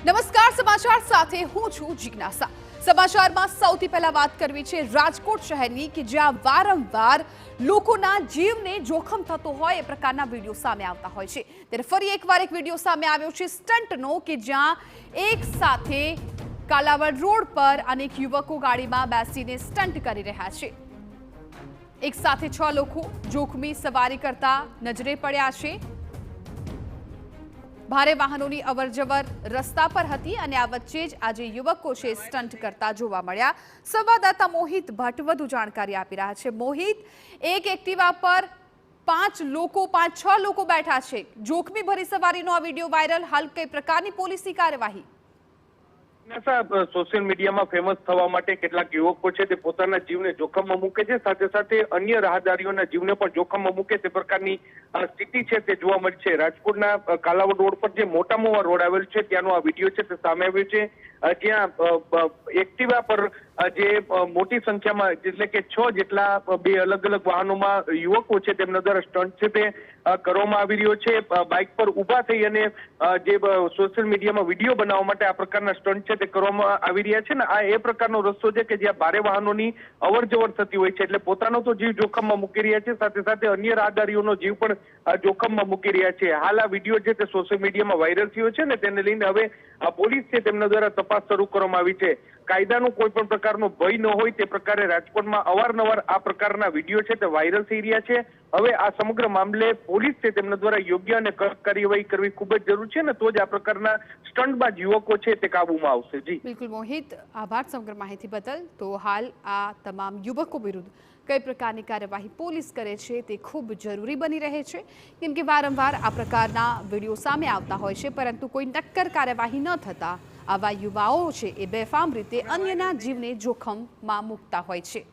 નમસ્કાર સમાચાર સાથે હું છું જિજ્ઞાસા। સમાચારમાં સૌથી પહેલા વાત કરવી છે રાજકોટ શહેરની કે જ્યાં વારંવાર લોકોના જીવને જોખમ થતો હોય એ પ્રકારના વિડિયો સામે આવતા હોય છે। ત્યારે ફરી એકવાર એક વિડિયો સામે આવ્યો છે સ્ટન્ટનો કે જ્યાં એક સાથે કાલાવડ રોડ પર અનેક યુવકો ગાડીમાં બેસીને સ્ટન્ટ કરી રહ્યા છે। એક સાથે 6 લોકો જોખમી સવારી કરતા નજરે પડ્યા છે। ભારે વાહનોની અવરજવર રસ્તા પર હતી અને આ વચ્ચે જ આજે યુવકો છે સ્ટન્ટ કરતા જોવા મળ્યા। સંવાદદાતા મોહિત ભટ્ટ વધુ જાણકારી આપી રહ્યા છે। મોહિત, એક એક્ટિવા પર 5-6 લોકો બેઠા છે, જોખમી ભરી સવારીનો આ વિડીયો વાયરલ। હાલ કઈ પ્રકારની પોલીસની કાર્યવાહી? સોશિયલ મીડિયામાં ફેમસ થવા માટે કેટલાક યુવકો છે તે પોતાના જીવને જોખમમાં મૂકે છે, સાથે સાથે અન્ય રાહદારીઓના જીવને પણ જોખમમાં મૂકે તે પ્રકારની સ્થિતિ છે તે જોવા મળી છે। રાજકોટના કાલાવડ રોડ પર જે મોટામાં રોડ આવેલ છે ત્યાંનો આ વિડીયો છે તે સામે આવ્યો છે, જ્યાં એક્ટિવા પર જે મોટી સંખ્યામાં એટલે કે 6 જેટલા બે અલગ અલગ વાહનોમાં યુવકો છે તેમના દ્વારા સ્ટન્ટ છે તે કરવામાં આવી રહ્યો છે। બાઇક પર ઊભા થઈ અને જે સોશિયલ મીડિયામાં વિડીયો બનાવવા માટે આ પ્રકારના સ્ટન્ટ છે તે કરવામાં આવી રહ્યા છે ને આ એ પ્રકારનો રસ્તો છે કે જ્યાં ભારે વાહનોની અવરજવર થતી હોય છે, એટલે પોતાનો તો જીવ જોખમમાં મૂકી રહ્યા છે, સાથે સાથે અન્ય રાહદારીઓનો જીવ પણ જોખમમાં મૂકી રહ્યા છે। હાલ આ વિડીયો છે તે સોશિયલ મીડિયામાં વાયરલ થયો છે ને તેને લઈને હવે પોલીસ છે તેમના દ્વારા તપાસ શરૂ કરવામાં આવી છે। કાયદાનો કોઈ પણ પ્રકારનો ભય ન હોય તે પ્રકારે રાજકોટમાં અવારનવાર આ પ્રકારના વિડીયો છે તે વાયરલ થઈ રહ્યા છે। હવે આ સમગ્ર મામલે પોલીસ છે તેમના દ્વારા યોગ્ય અને કડક કાર્યવાહી કરવી ખૂબ જ જરૂર છે ને તો જ આ પ્રકારના સ્ટન્ટબાજ યુવકો છે તે કાબુમાં આવશે। જી બિલકુલ મોહિત, આભાર સમગ્ર માહિતી બદલ। તો હાલ આ તમામ યુવકો વિરુદ્ધ કઈ પ્રકારની કાર્યવાહી પોલીસ કરે છે તે ખૂબ જરૂરી બની રહે છે, કેમ કે વારંવાર આ પ્રકારના વિડીયો સામે આવતા હોય છે, પરંતુ કોઈ નક્કર કાર્યવાહી ન થતા આવા યુવાઓ છે એ બેફામ રીતે અન્યના જીવને જોખમમાં મૂકતા હોય છે।